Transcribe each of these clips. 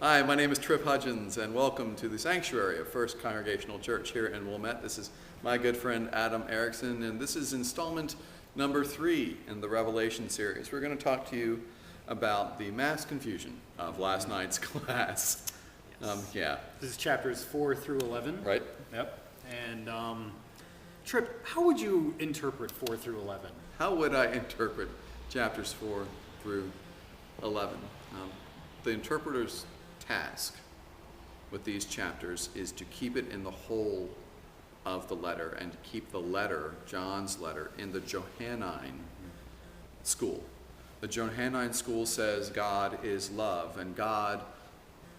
Hi, my name is Tripp Hudgens, and welcome to the sanctuary of First Congregational Church here in Wilmette. This is my good friend Adam Erickson, and this is installment number 3 in the Revelation series. We're going to talk to you about the mass confusion of last night's class. Yes. This is chapters 4 through 11. Right. Yep. And Tripp, how would you interpret 4 through 11? How would I interpret chapters 4 through 11? The interpreter's task with these chapters is to keep it in the whole of the letter and to keep the letter, John's letter, in the Johannine school. The Johannine school says God is love, and God,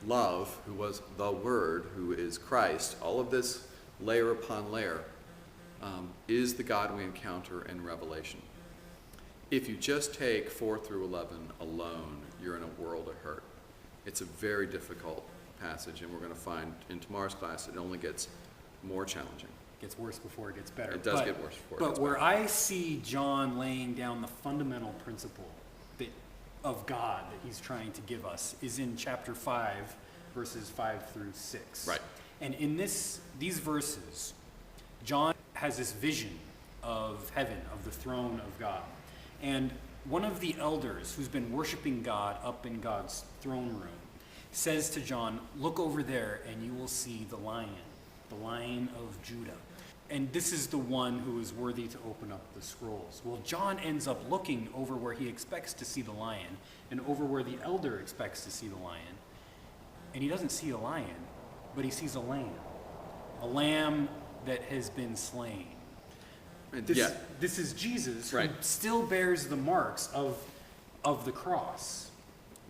love, who was the Word, who is Christ, all of this layer upon layer, is the God we encounter in Revelation. If you just take 4 through 11 alone, you're in a world of hurt. It's a very difficult passage, and we're going to find in tomorrow's class it only gets more challenging. It gets worse before it gets better. It does get worse before it gets better. But where I see John laying down the fundamental principle of God that he's trying to give us is in chapter 5, verses 5 through 6. Right. And in these verses, John has this vision of heaven, of the throne of God. And one of the elders who's been worshiping God up in God's throne room says to John, "Look over there and you will see the Lion of Judah. And this is the one who is worthy to open up the scrolls." Well, John ends up looking over where he expects to see the lion and over where the elder expects to see the lion. And he doesn't see a lion, but he sees a lamb that has been slain. This is Jesus, right, who still bears the marks of the cross,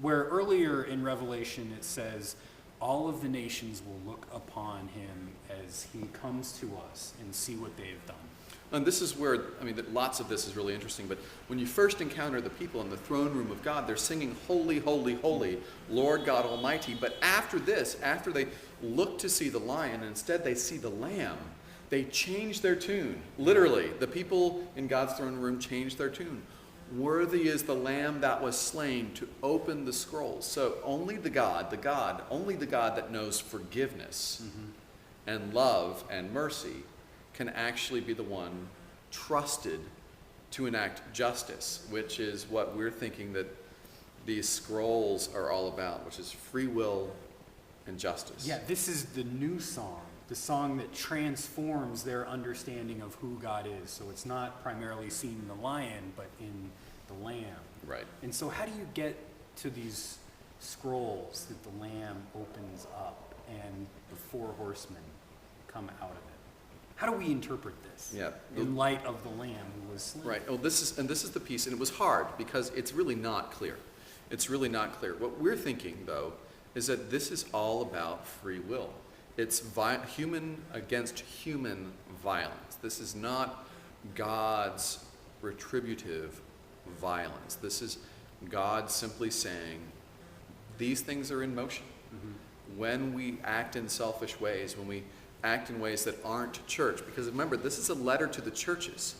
where earlier in Revelation it says, all of the nations will look upon him as he comes to us and see what they've done. And this is where, lots of this is really interesting, but when you first encounter the people in the throne room of God, they're singing, "Holy, holy, holy, Lord God Almighty." But after this, after they look to see the lion, and instead they see the lamb, they change their tune. Literally, the people in God's throne room changed their tune. "Worthy is the lamb that was slain to open the scrolls." So only the God that knows forgiveness and love and mercy can actually be the one trusted to enact justice, which is what we're thinking that these scrolls are all about, which is free will and justice. Yeah, this is the new song, the song that transforms their understanding of who God is. So it's not primarily seen in the lion, but in the lamb. Right. And so how do you get to these scrolls that the lamb opens up and the 4 horsemen come out of it? How do we interpret this in light of the lamb who was slain? Right. Oh, this is the piece, and it was hard because it's really not clear. It's really not clear. What we're thinking, though, is that this is all about free will. It's human against human violence. This is not God's retributive violence. This is God simply saying, these things are in motion. When we act in selfish ways, when we act in ways that aren't church, because remember, this is a letter to the churches.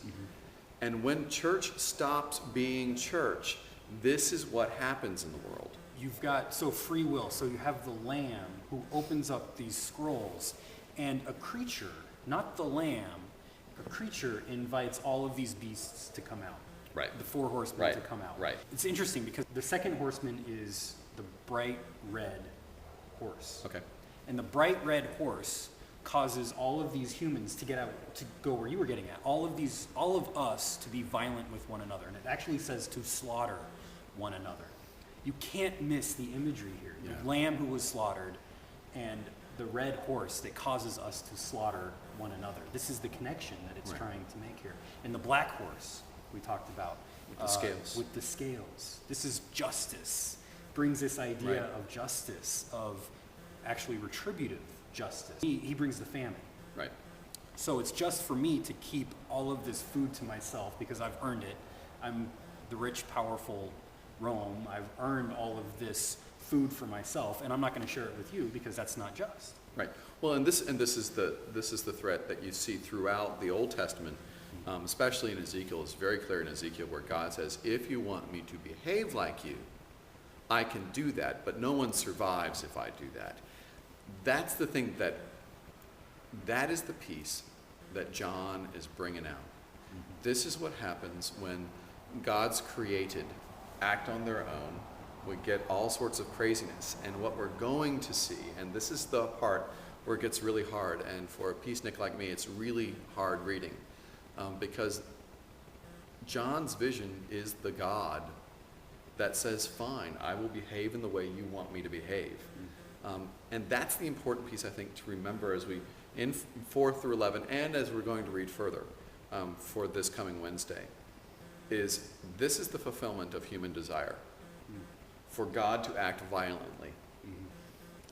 And when church stops being church, this is what happens in the world. You've got, free will. So you have the lamb who opens up these scrolls, and a creature, not the lamb, a creature invites all of these beasts to come out. Right. The 4 horsemen to come out. Right. It's interesting because the second horseman is the bright red horse. Okay. And the bright red horse causes all of these humans to get out, to go where you were getting at, all of us to be violent with one another. And it actually says to slaughter one another. You can't miss the imagery here. The lamb who was slaughtered and the red horse that causes us to slaughter one another. This is the connection that it's trying to make here. And the black horse we talked about. With the scales. This is justice. Brings this idea of justice, of actually retributive justice. He brings the famine. Right. So it's just for me to keep all of this food to myself because I've earned it. I'm the rich, powerful Rome. I've earned all of this food for myself, and I'm not going to share it with you because that's not just. Right. Well, and this is the threat that you see throughout the Old Testament, especially in Ezekiel. It's very clear in Ezekiel where God says, "If you want me to behave like you, I can do that, but no one survives if I do that. That's the thing that is the piece that John is bringing out. This is what happens when God's created act on their own. We get all sorts of craziness. And what we're going to see, and this is the part where it gets really hard, and for a peacenik like me, it's really hard reading, because John's vision is the God that says, fine, I will behave in the way you want me to behave. And that's the important piece, I think, to remember as we, in 4 through 11, and as we're going to read further for this coming Wednesday, is this is the fulfillment of human desire, for God to act violently.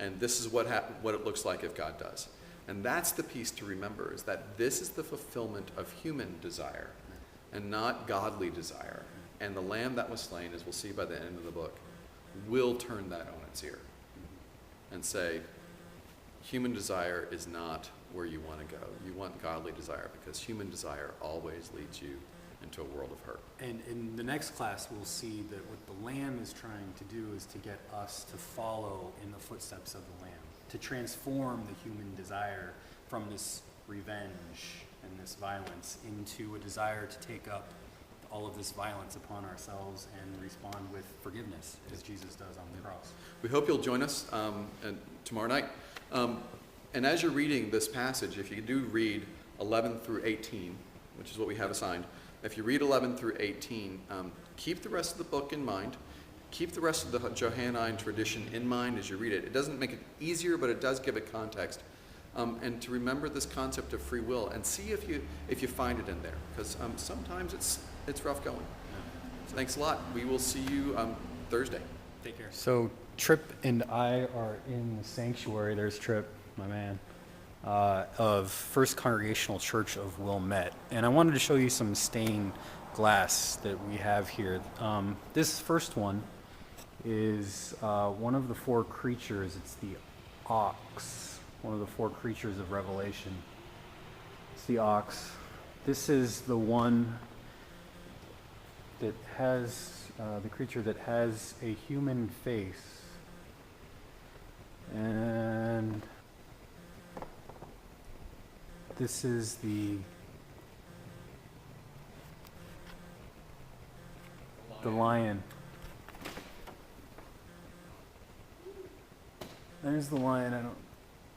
And this is what it looks like if God does. And that's the piece to remember, is that this is the fulfillment of human desire and not godly desire. And the lamb that was slain, as we'll see by the end of the book, will turn that on its ear and say, human desire is not where you want to go. You want godly desire, because human desire always leads you into a world of hurt. And in the next class, we'll see that what the Lamb is trying to do is to get us to follow in the footsteps of the Lamb, to transform the human desire from this revenge and this violence into a desire to take up all of this violence upon ourselves and respond with forgiveness, as Jesus does on the cross. We hope you'll join us tomorrow night. And as you're reading this passage, if you do read 11 through 18, which is what we have assigned, if you read 11 through 18, keep the rest of the book in mind. Keep the rest of the Johannine tradition in mind as you read it. It doesn't make it easier, but it does give it context. And to remember this concept of free will, and see if you find it in there, because sometimes it's rough going. So thanks a lot. We will see you Thursday. Take care. So Tripp and I are in the sanctuary. There's Tripp, my man, of First Congregational Church of Wilmette. And I wanted to show you some stained glass that we have here. This first one is one of the 4 creatures. It's the ox, one of the 4 creatures of Revelation. It's the ox. This is the one that has, the creature that has a human face. And this is the lion. There's the lion.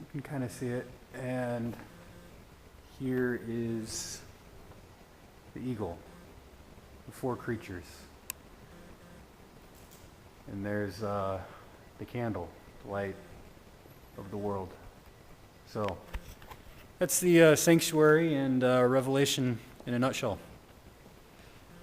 You can kind of see it. And here is the eagle, the 4 creatures. And there's the candle, the light of the world. So that's the sanctuary and Revelation in a nutshell.